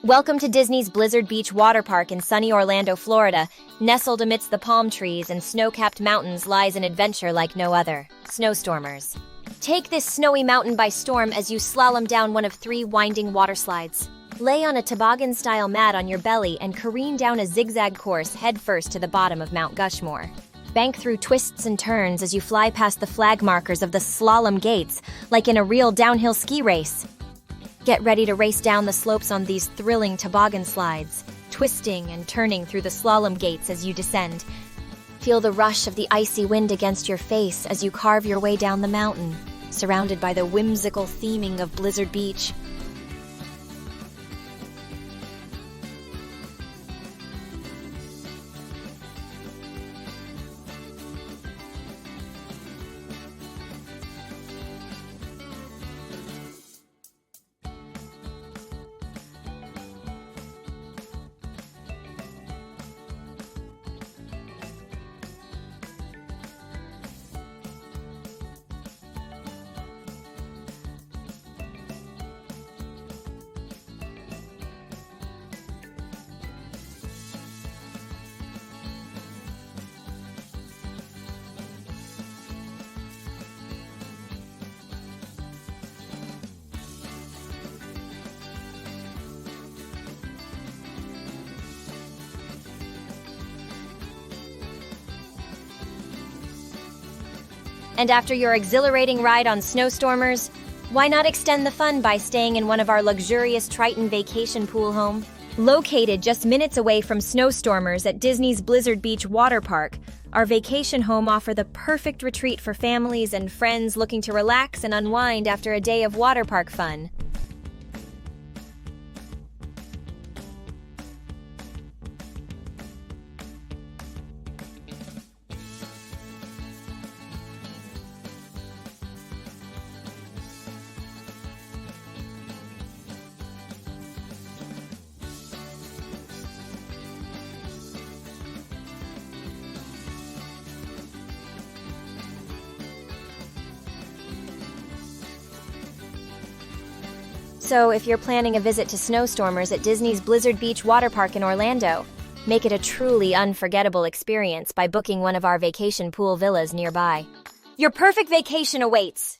Welcome to Disney's Blizzard Beach Water Park in sunny Orlando, Florida. Nestled amidst the palm trees and snow-capped mountains lies an adventure like no other: snowstormers. Take this snowy mountain by storm as you slalom down one of 3 winding water slides. Lay on a toboggan-style mat on your belly and careen down a zigzag course headfirst to the bottom of Mount Gushmore. Bank through twists and turns as you fly past the flag markers of the slalom gates, like in a real downhill ski race. Get ready to race down the slopes on these thrilling toboggan slides, twisting and turning through the slalom gates as you descend. Feel the rush of the icy wind against your face as you carve your way down the mountain, surrounded by the whimsical theming of Blizzard Beach. And after your exhilarating ride on snowstormers, why not extend the fun by staying in one of our luxurious Triton vacation pool home? Located just minutes away from snowstormers at Disney's Blizzard Beach Water Park, our vacation home offers the perfect retreat for families and friends looking to relax and unwind after a day of water park fun. So if you're planning a visit to snowstormers at Disney's Blizzard Beach Water Park in Orlando, make it a truly unforgettable experience by booking one of our vacation pool villas nearby. Your perfect vacation awaits!